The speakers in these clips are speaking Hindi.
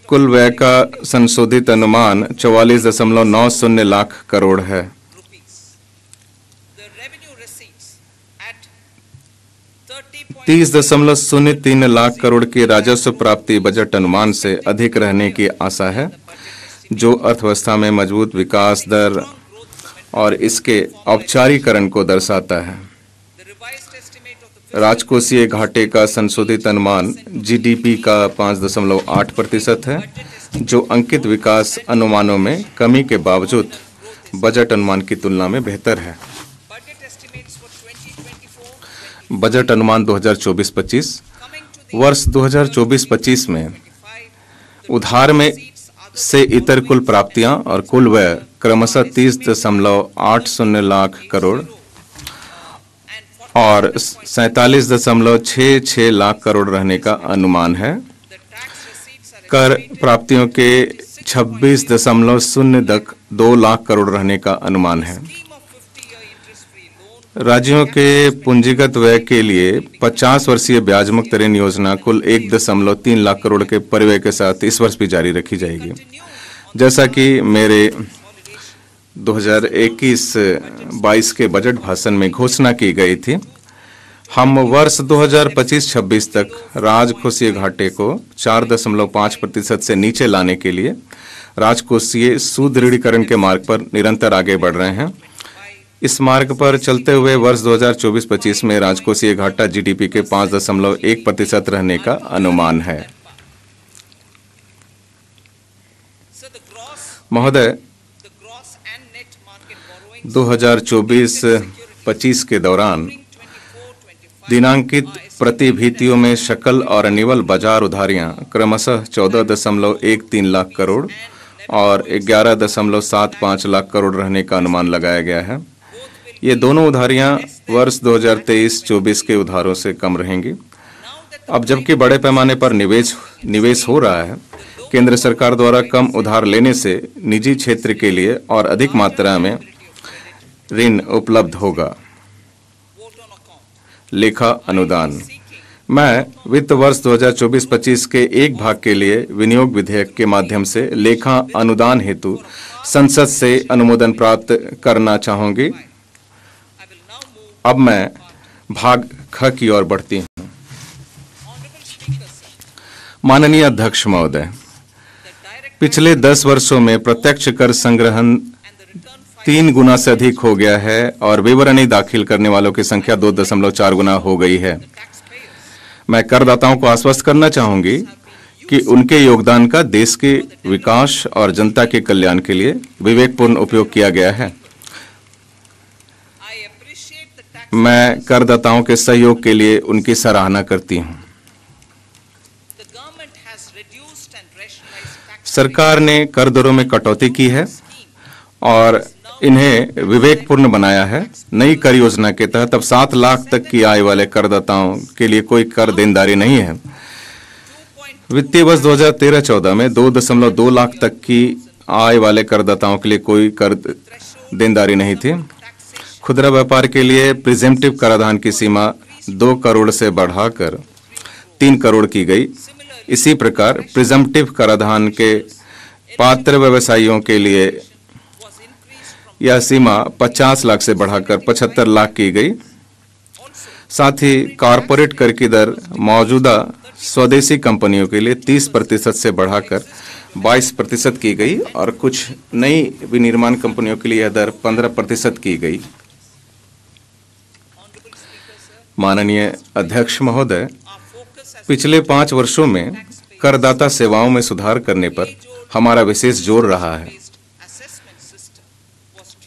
कुल व्यय का संशोधित अनुमान 44.90 लाख करोड़ है। 30.03 लाख करोड़ की राजस्व प्राप्ति बजट अनुमान से अधिक रहने की आशा है, जो अर्थव्यवस्था में मजबूत विकास दर और इसके औपचारीकरण को दर्शाता है। राजकोषीय घाटे का संशोधित अनुमान जीडीपी का 5.8% है, जो अंकित विकास अनुमानों में कमी के बावजूद बजट अनुमान की तुलना में बेहतर है। बजट अनुमान 2024-25 वर्ष 2024-25 में उधार में से इतर कुल प्राप्तियां और कुल व्यय क्रमशः 30.80 लाख करोड़ और 47.66 लाख करोड़ रहने का अनुमान है। कर प्राप्तियों के 26.02 लाख करोड़ रहने का अनुमान है। राज्यों के पूंजीगत व्यय के लिए 50 वर्षीय ब्याज मुक्त ऋण योजना कुल 1.3 लाख करोड़ के परिव्यय के साथ इस वर्ष भी जारी रखी जाएगी। जैसा कि मेरे 2021-22 के बजट भाषण में घोषणा की गई थी, हम वर्ष 2025-26 तक राजकोषीय घाटे को 4.5% से नीचे लाने के लिए राजकोषीय सुदृढ़ीकरण के मार्ग पर निरंतर आगे बढ़ रहे हैं। इस मार्ग पर चलते हुए वर्ष 2024-25 में राजकोषीय घाटा जीडीपी के 5.1% रहने का अनुमान है। महोदय, 2024-25 के दौरान दिनांकित प्रतिभूतियों में शकल और निवल बाजार उधारियां क्रमशः 14.13 लाख करोड़ और 11.75 लाख करोड़ रहने का अनुमान लगाया गया है। ये दोनों उधारियां वर्ष 2023-24 के उधारों से कम रहेंगी। अब जबकि बड़े पैमाने पर निवेश हो रहा है, केंद्र सरकार द्वारा कम उधार लेने से निजी क्षेत्र के लिए और अधिक मात्रा में ऋण उपलब्ध होगा। लेखा अनुदान। मैं वित्त वर्ष 2024-25 के एक भाग के लिए विनियोग विधेयक के माध्यम से लेखा अनुदान हेतु संसद से अनुमोदन प्राप्त करना चाहूंगी। अब मैं भाग ख की ओर बढ़ती हूँ। माननीय अध्यक्ष महोदय, पिछले 10 वर्षों में प्रत्यक्ष कर संग्रहण 3 गुना से अधिक हो गया है और विवरणी दाखिल करने वालों की संख्या 2.4 गुना हो गई है। मैं करदाताओं को आश्वस्त करना चाहूंगी कि उनके योगदान का देश के विकास और जनता के कल्याण के लिए विवेकपूर्ण उपयोग किया गया है। मैं करदाताओं के सहयोग के लिए उनकी सराहना करती हूं। सरकार ने कर दरों में कटौती की है और इन्हें विवेकपूर्ण बनाया है। नई कर योजना के तहत अब 7 लाख तक की आय वाले करदाताओं के लिए कोई कर देनदारी नहीं है। वित्तीय वर्ष 2013-14 में 2.2 लाख तक की आय वाले करदाताओं के लिए कोई कर देनदारी नहीं थी। खुदरा व्यापार के लिए प्रिजेम्प्टिव कराधान की सीमा 2 करोड़ से बढ़ाकर 3 करोड़ की गई। इसी प्रकार प्रिजम्प्टिव कराधान के पात्र व्यवसायियों के लिए यह सीमा 50 लाख से बढ़ाकर 75 लाख की गई। साथ ही कॉरपोरेट कर की दर मौजूदा स्वदेशी कंपनियों के लिए 30% से बढ़ाकर 22% की गई और कुछ नई विनिर्माण कंपनियों के लिए यह दर 15% की गई। माननीय अध्यक्ष महोदय, पिछले 5 वर्षों में करदाता सेवाओं में सुधार करने पर हमारा विशेष जोर रहा है।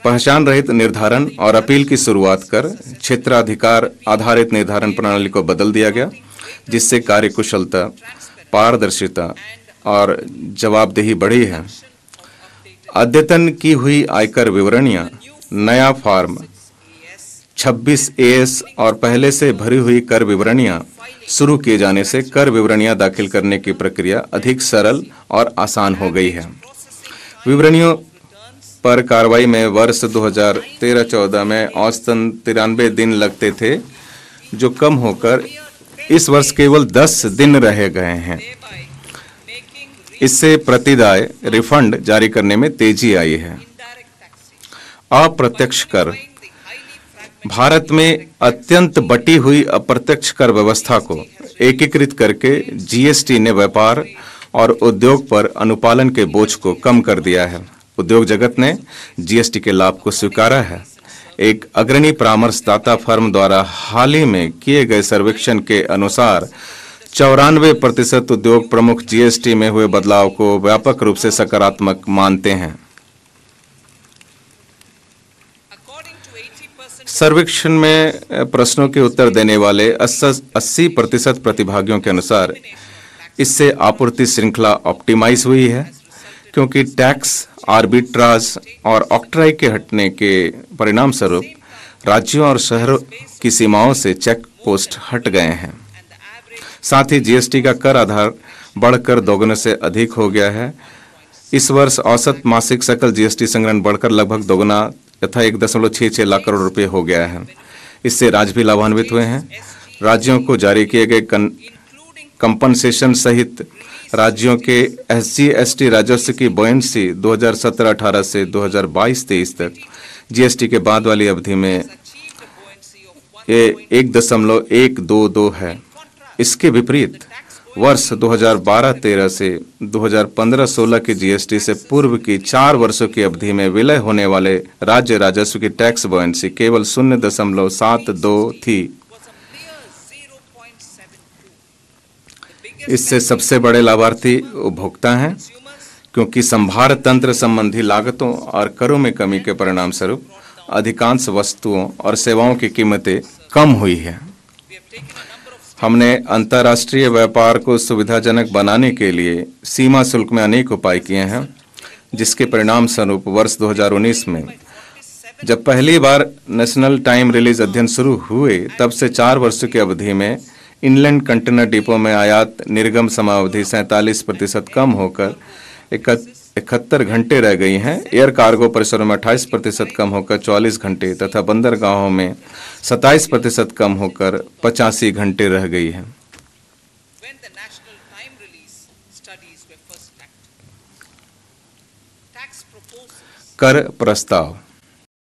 पहचान रहित निर्धारण और अपील की शुरुआत कर क्षेत्राधिकार आधारित निर्धारण प्रणाली को बदल दिया गया, जिससे कार्यकुशलता, पारदर्शिता और जवाबदेही बढ़ी है। अद्यतन की हुई आयकर विवरणियां, नया फॉर्म 26 AS और पहले से भरी हुई कर विवरणियां शुरू किए जाने से कर विवरणियां दाखिल करने की प्रक्रिया अधिक सरल और आसान हो गई है। विवरणियों पर कार्रवाई में वर्ष 2013-14 में औसतन 93 दिन लगते थे, जो कम होकर इस वर्ष केवल 10 दिन रह गए हैं। इससे प्रतिदाय रिफंड जारी करने में तेजी आई है। अप्रत्यक्ष कर। भारत में अत्यंत बटी हुई अप्रत्यक्ष कर व्यवस्था को एकीकृत करके जीएसटी ने व्यापार और उद्योग पर अनुपालन के बोझ को कम कर दिया है। उद्योग जगत ने जीएसटी के लाभ को स्वीकारा है। एक अग्रणी परामर्शदाता फर्म द्वारा हाल ही में किए गए सर्वेक्षण के अनुसार 94% उद्योग प्रमुख जीएसटी में हुए बदलाव को व्यापक रूप से सकारात्मक मानते हैं। सर्वेक्षण में प्रश्नों के उत्तर देने वाले 80% प्रतिभागियों के अनुसार इससे आपूर्ति श्रृंखला ऑप्टिमाइज हुई है, क्योंकि टैक्स आर्बिट्राज और ऑक्ट्राई के हटने के परिणाम स्वरूप राज्यों और शहरों की सीमाओं से चेक पोस्ट हट गए हैं। साथ ही जीएसटी का कर आधार बढ़कर दोगुने से अधिक हो गया है। इस वर्ष औसत मासिक सकल जीएसटी संग्रहण बढ़कर लगभग दोगुना तथा 1.66 लाख करोड़ रुपए हो गया है। इससे राज्य भी लाभान्वित हुए हैं। राज्यों को जारी किए गए कंपनसेशन सहित राज्यों के एसजी/एसटी राजस्व की बॉयंसी 2017-18 से 2022-23 तक जीएसटी के बाद वाली अवधि में ये 1.122 है। इसके विपरीत वर्ष 2012-13 से 2015-16 की जीएसटी से पूर्व की 4 वर्षों की अवधि में विलय होने वाले राज्य राजस्व की टैक्स बॉयंसी केवल 0.72 थी। इससे सबसे बड़े लाभार्थी उपभोक्ता हैं, क्योंकि संभार तंत्र संबंधी लागतों और करों में कमी के परिणाम स्वरूप अधिकांश वस्तुओं और सेवाओं की कीमतें कम हुई है। हमने अंतर्राष्ट्रीय व्यापार को सुविधाजनक बनाने के लिए सीमा शुल्क में अनेक उपाय किए हैं, जिसके परिणाम स्वरूप वर्ष 2019 में जब पहली बार नेशनल टाइम रिलीज अध्ययन शुरू हुए, तब से 4 वर्षों की अवधि में इनलैंड कंटेनर डिपो में आयात निर्गम समावधि 47% कम होकर 71 घंटे रह गई हैं। एयर कार्गो परिसरों में 28% कम होकर 44 घंटे तथा बंदरगाहों में 27% कम होकर 85 घंटे रह गई है। कर प्रस्ताव।